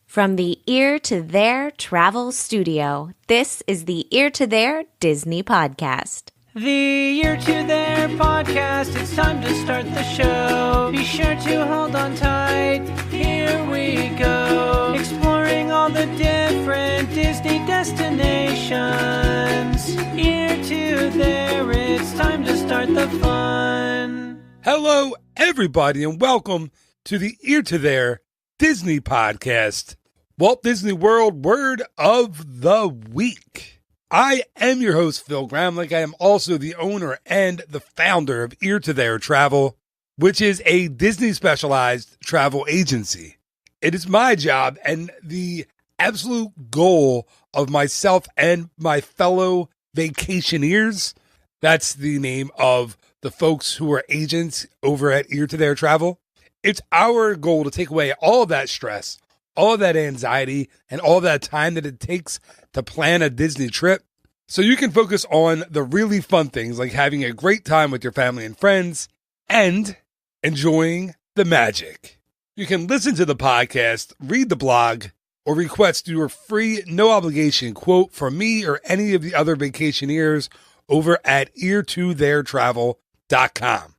From the Ear to There Travel Studio, this is the Ear to There Disney Podcast. The Ear to There Podcast, it's time to start the show. Be sure to hold on tight, here we go. Exploring all the different Disney destinations. Ear to There, it's time to start the fun. Hello, everybody, and welcome to the Ear to There Disney Podcast. Walt Disney World Word of the Week. I am your host, Phil Gramlich. I am also the owner and the founder of Ear to There Travel, which is a Disney-specialized travel agency. It is my job and the absolute goal of myself and my fellow vacationeers. That's the name of the folks who are agents over at Ear to There Travel. It's our goal to take away all of that stress, all of that anxiety, and all that time that it takes to plan a Disney trip, so you can focus on the really fun things like having a great time with your family and friends and enjoying the magic. You can listen to the podcast, read the blog, or request your free, no obligation quote from me or any of the other vacationeers over at ear2theretravel.com.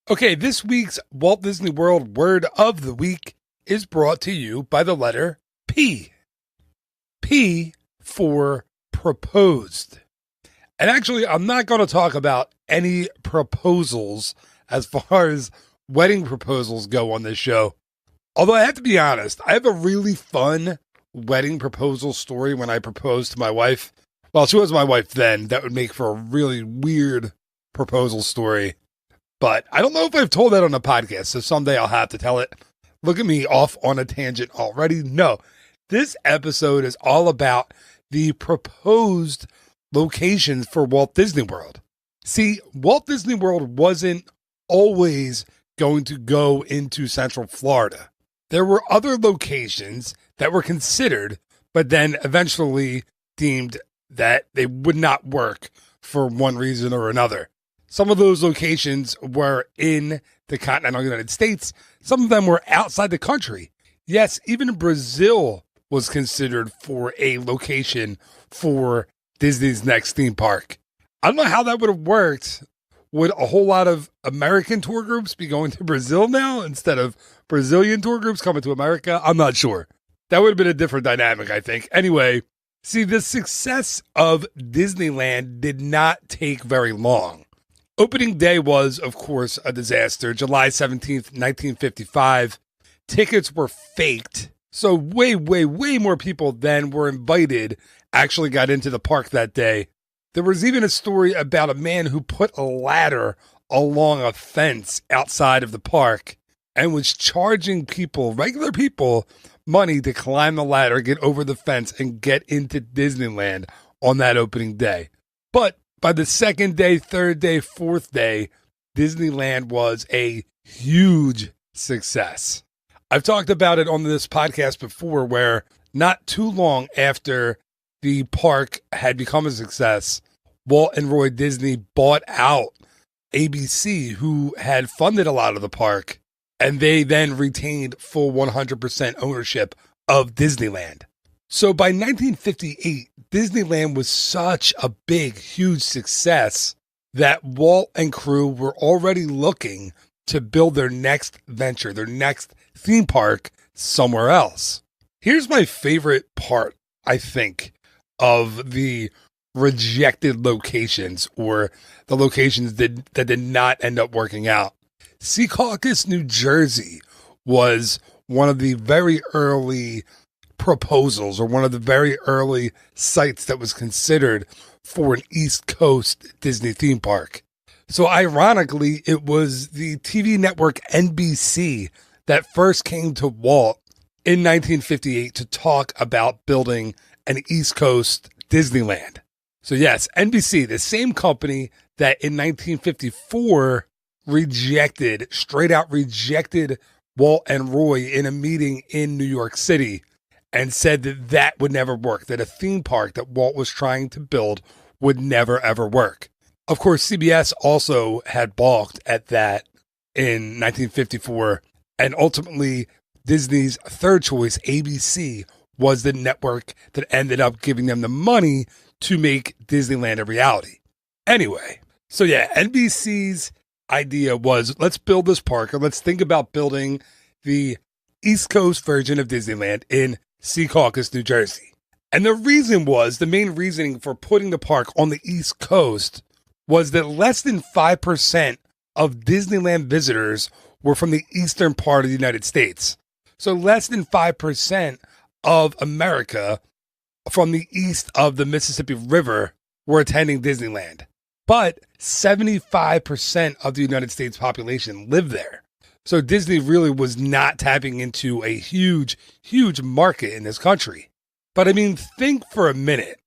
Okay, this week's Walt Disney World Word of the Week is brought to you by the letter P. P for proposed. And actually, I'm not going to talk about any proposals as far as wedding proposals go on this show. Although I have to be honest, I have a really fun wedding proposal story when I proposed to my wife. Well, she was my wife then. That would make for a really weird proposal story. But I don't know if I've told that on the podcast, so someday I'll have to tell it. Look at me off on a tangent already. No, this episode is all about the proposed locations for Walt Disney World. See, Walt Disney World wasn't always going to go into Central Florida. There were other locations that were considered, but then eventually deemed that they would not work for one reason or another. Some of those locations were in the continental United States. Some of them were outside the country. Yes, even Brazil was considered for a location for Disney's next theme park. I don't know how that would have worked. Would a whole lot of American tour groups be going to Brazil now instead of Brazilian tour groups coming to America? I'm not sure. That would have been a different dynamic, I think. Anyway, see, the success of Disneyland did not take very long. Opening day was, of course, a disaster. July 17th, 1955. Tickets were faked. So way more people than were invited actually got into the park that day. There was even a story about a man who put a ladder along a fence outside of the park and was charging people, regular people, money to climb the ladder, get over the fence, and get into Disneyland on that opening day. But by the second day, third day, fourth day, Disneyland was a huge success. I've talked about it on this podcast before, where not too long after the park had become a success, Walt and Roy Disney bought out ABC, who had funded a lot of the park, and they then retained full 100% ownership of Disneyland. So by 1958, Disneyland was such a big, huge success that Walt and crew were already looking to build their next venture, their next theme park somewhere else. Here's my favorite part, I think, of the rejected locations, or the locations that did not end up working out. Secaucus, New Jersey was one of the very early proposals, or one of the very early sites that was considered for an East Coast Disney theme park. So ironically, it was the TV network NBC that first came to Walt in 1958 to talk about building an East Coast Disneyland. So yes, NBC, the same company that in 1954 straight out rejected Walt and Roy in a meeting in New York City, and said that that would never work, that a theme park that Walt was trying to build would never, ever work. Of course, CBS also had balked at that in 1954, and ultimately Disney's third choice, ABC, was the network that ended up giving them the money to make Disneyland a reality. Anyway, so yeah, NBC's idea was, let's build this park, or let's think about building the East Coast version of Disneyland in Secaucus, New Jersey. And the main reasoning for putting the park on the East Coast was that less than 5% of Disneyland visitors were from the eastern part of the United States. So less than 5% of America from the east of the Mississippi River were attending Disneyland. But 75% of the United States population lived there. So Disney really was not tapping into a huge, huge market in this country. But I mean, think for a minute.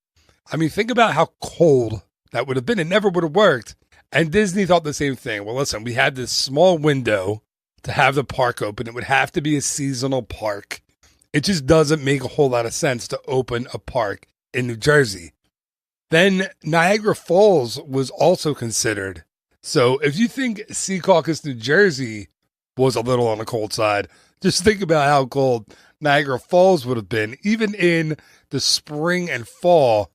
I mean, think about how cold that would have been. It never would have worked. And Disney thought the same thing. Well, listen, we had this small window to have the park open. It would have to be a seasonal park. It just doesn't make a whole lot of sense to open a park in New Jersey. Then Niagara Falls was also considered. So if you think Secaucus, New Jersey was a little on the cold side, just think about how cold Niagara Falls would have been, even in the spring and fall.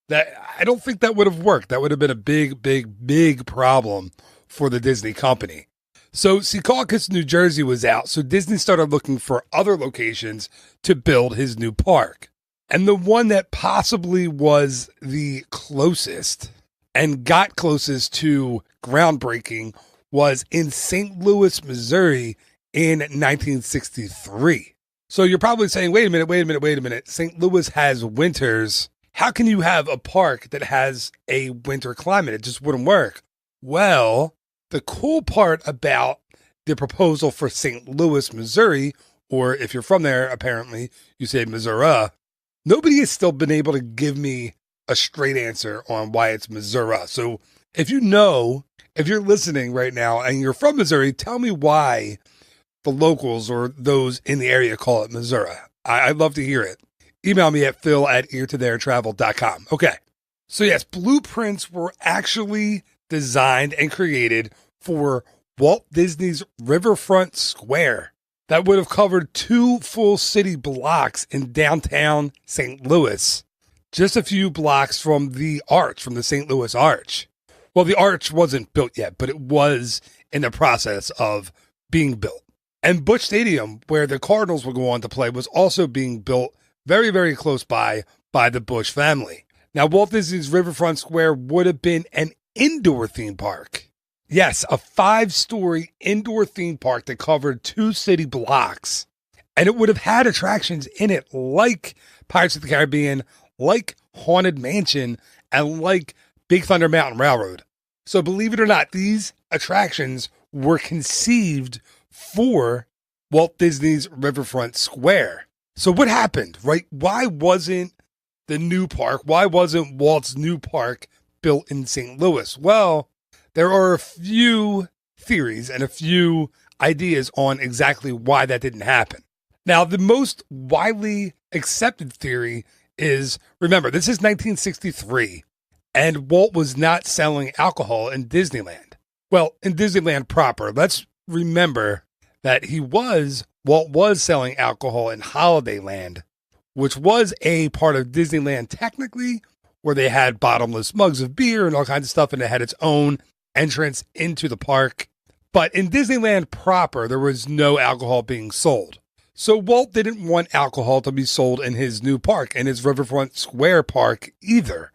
That I don't think that would have worked. That would have been a big, big, big problem for the Disney company. So Secaucus, New Jersey was out. So Disney started looking for other locations to build his new park. And the one that possibly was the closest and got closest to groundbreaking was in St. Louis, Missouri in 1963. So you're probably saying, wait a minute. St. Louis has winters. How can you have a park that has a winter climate? It just wouldn't work. Well, the cool part about the proposal for St. Louis, Missouri, or if you're from there, apparently you say Missouri, nobody has still been able to give me a straight answer on why it's Missouri. So if you're listening right now and you're from Missouri, tell me why the locals or those in the area call it Missouri. I'd love to hear it. Email me at phil@eartotheretravel.com. Okay. So yes, blueprints were actually designed and created for Walt Disney's Riverfront Square that would have covered 2 full city blocks in downtown St. Louis, just a few blocks from the Arch, from the St. Louis Arch. Well, the Arch wasn't built yet, but it was in the process of being built. And Busch Stadium, where the Cardinals would go on to play, was also being built very, very close by the Busch family. Now, Walt Disney's Riverfront Square would have been an indoor theme park. Yes, a 5-story indoor theme park that covered 2 city blocks. And it would have had attractions in it like Pirates of the Caribbean, like Haunted Mansion, and like Big Thunder Mountain Railroad. So believe it or not, these attractions were conceived for Walt Disney's Riverfront Square. So what happened, right? Why wasn't Walt's new park built in St. Louis? Well, there are a few theories and a few ideas on exactly why that didn't happen. Now, the most widely accepted theory is, remember, this is 1963, and Walt was not selling alcohol in Disneyland. Well, in Disneyland proper, let's remember that Walt was selling alcohol in Holidayland, which was a part of Disneyland technically, where they had bottomless mugs of beer and all kinds of stuff, and it had its own entrance into the park. But in Disneyland proper, there was no alcohol being sold. So Walt didn't want alcohol to be sold in his new park, in his Riverfront Square park either.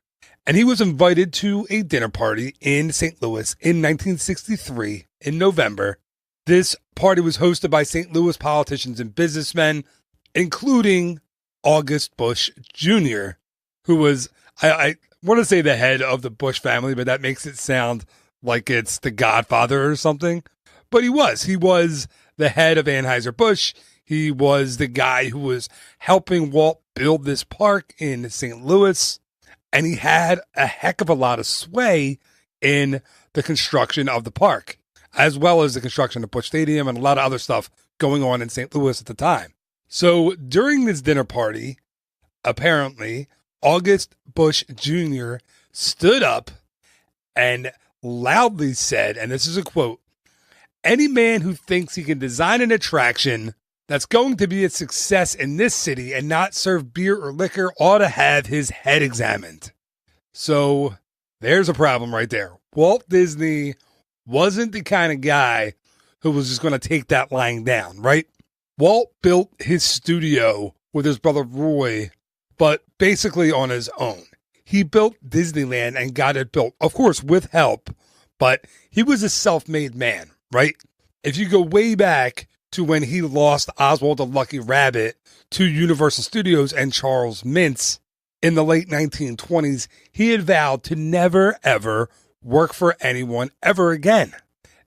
And he was invited to a dinner party in St. Louis in 1963 in November. This party was hosted by St. Louis politicians and businessmen, including August Busch Jr., who was, I want to say the head of the Busch family, but that makes it sound like it's the Godfather or something. But he was the head of Anheuser-Busch. He was the guy who was helping Walt build this park in St. Louis. And he had a heck of a lot of sway in the construction of the park, as well as the construction of Busch Stadium and a lot of other stuff going on in St. Louis at the time. So during this dinner party, apparently, August Busch Jr. stood up and loudly said, and this is a quote, "Any man who thinks he can design an attraction that's going to be a success in this city and not serve beer or liquor ought to have his head examined. So there's a problem right there. Walt Disney wasn't the kind of guy who was just going to take that lying down, right? Walt built his studio with his brother Roy, but basically on his own. He built Disneyland and got it built, of course, with help, but he was a self-made man, right? If you go way back to when he lost Oswald the Lucky Rabbit to Universal Studios and Charles Mintz in the late 1920s, he had vowed to never, ever work for anyone ever again.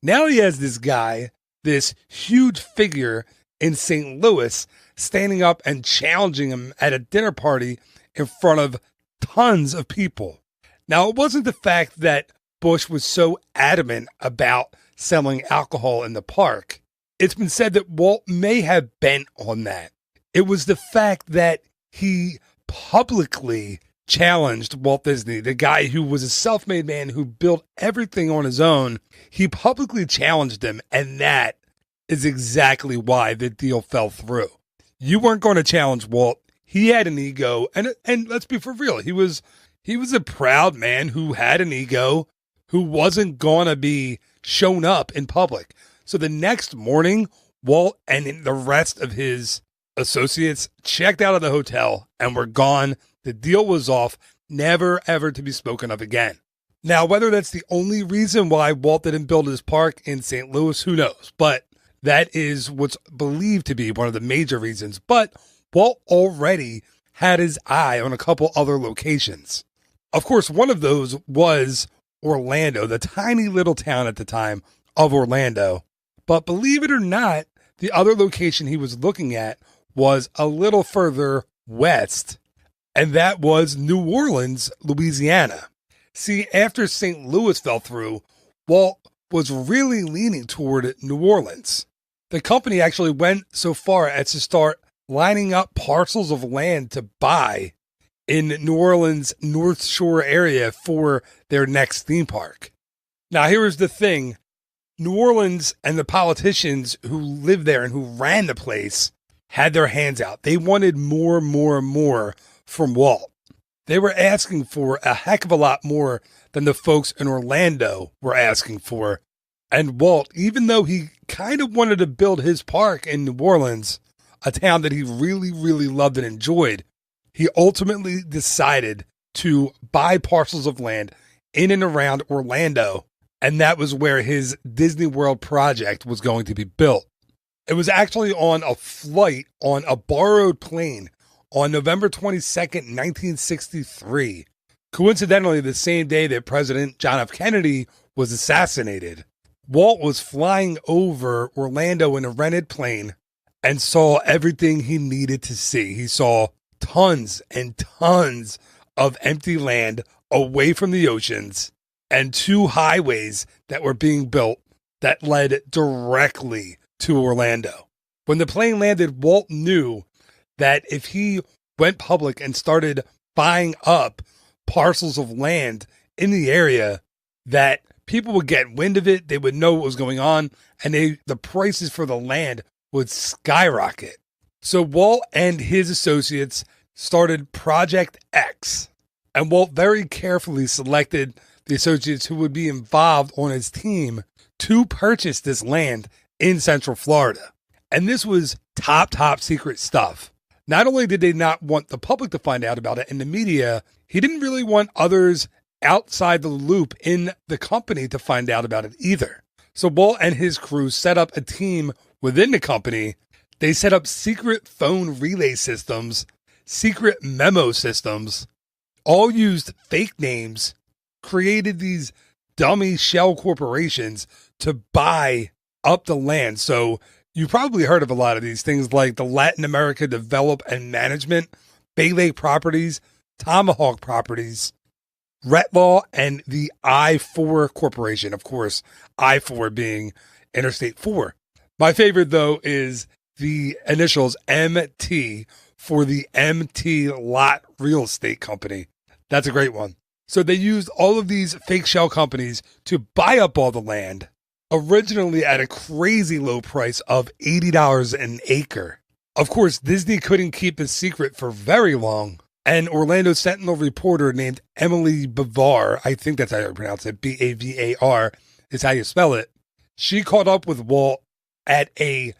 Now he has this guy, this huge figure in St. Louis, standing up and challenging him at a dinner party in front of tons of people. Now, it wasn't the fact that Bush was so adamant about selling alcohol in the park. It's been said that Walt may have bent on that. It was the fact that he publicly challenged Walt Disney, the guy who was a self-made man who built everything on his own. He publicly challenged him, and that is exactly why the deal fell through. You weren't going to challenge Walt. He had an ego, and let's be for real, he was a proud man who had an ego, who wasn't going to be shown up in public. So the next morning, Walt and the rest of his associates checked out of the hotel and were gone. The deal was off, never ever to be spoken of again. Now, whether that's the only reason why Walt didn't build his park in St. Louis, who knows? But that is what's believed to be one of the major reasons. But Walt already had his eye on a couple other locations. Of course, one of those was Orlando, the tiny little town at the time of Orlando. But believe it or not, the other location he was looking at was a little further west, and that was New Orleans, Louisiana. See, after St. Louis fell through, Walt was really leaning toward New Orleans. The company actually went so far as to start lining up parcels of land to buy in New Orleans' North Shore area for their next theme park. Now, here's the thing. New Orleans and the politicians who lived there and who ran the place had their hands out. They wanted more from Walt. They were asking for a heck of a lot more than the folks in Orlando were asking for. And Walt, even though he kind of wanted to build his park in New Orleans, a town that he really, really loved and enjoyed, he ultimately decided to buy parcels of land in and around Orlando. And that was where his Disney World project was going to be built. It was actually on a flight on a borrowed plane on November 22nd, 1963. Coincidentally, the same day that President John F. Kennedy was assassinated. Walt was flying over Orlando in a rented plane and saw everything he needed to see. He saw tons and tons of empty land away from the oceans, and two highways that were being built that led directly to Orlando. When the plane landed, Walt knew that if he went public and started buying up parcels of land in the area, that people would get wind of it, they would know what was going on, and the prices for the land would skyrocket. So Walt and his associates started Project X, and Walt very carefully selected the associates who would be involved on his team to purchase this land in Central Florida. And this was top secret stuff. Not only did they not want the public to find out about it in the media, he didn't really want others outside the loop in the company to find out about it either. So Walt and his crew set up a team within the company. They set up secret phone relay systems, secret memo systems, all used fake names, created these dummy shell corporations to buy up the land. So you probably heard of a lot of these things like the Latin America Develop and Management, Bay Lake Properties, Tomahawk Properties, Retlaw, and the I-4 Corporation. Of course, I-4 being Interstate 4. My favorite, though, is the initials MT for the MT Lot Real Estate Company. That's a great one. So they used all of these fake shell companies to buy up all the land, originally at a crazy low price of $80 an acre. Of course, Disney couldn't keep the secret for very long. An Orlando Sentinel reporter named Emily Bavar, I think that's how you pronounce it, Bavar is how you spell it. She caught up with Walt at a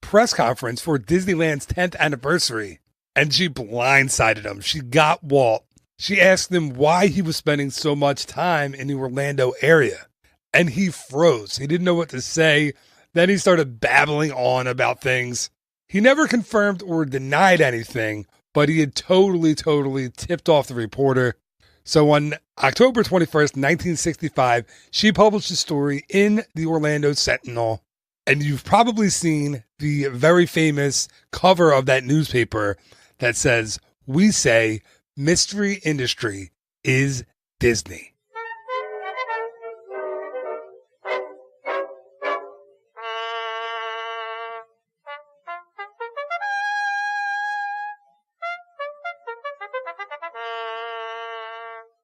press conference for Disneyland's 10th anniversary, and she blindsided him. She got Walt. She asked him why he was spending so much time in the Orlando area, and he froze. He didn't know what to say. Then he started babbling on about things. He never confirmed or denied anything, but he had totally tipped off the reporter. So on October 21st, 1965, she published a story in the Orlando Sentinel, and you've probably seen the very famous cover of that newspaper that says, "We say mystery industry is Disney."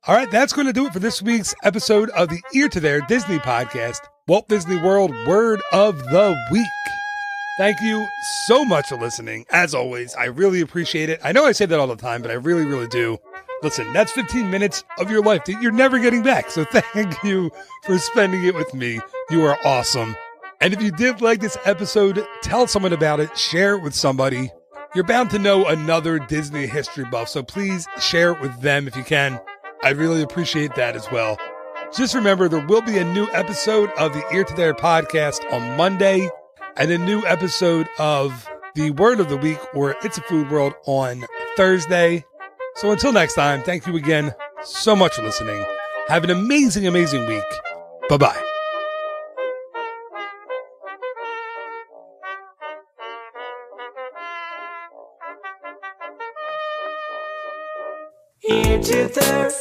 All right, that's going to do it for this week's episode of the Ear to There Disney podcast, Walt Disney World Word of the Week. Thank you so much for listening. As always, I really appreciate it. I know I say that all the time, but I really do. Listen, that's 15 minutes of your life that you're never getting back. So thank you for spending it with me. You are awesome. And if you did like this episode, tell someone about it. Share it with somebody. You're bound to know another Disney history buff, so please share it with them if you can. I really appreciate that as well. Just remember, there will be a new episode of the Ear to There podcast on Monday and a new episode of the Word of the Week or It's a Food World on Thursday. So until next time, thank you again so much for listening. Have an amazing week. Bye-bye. Ear to there.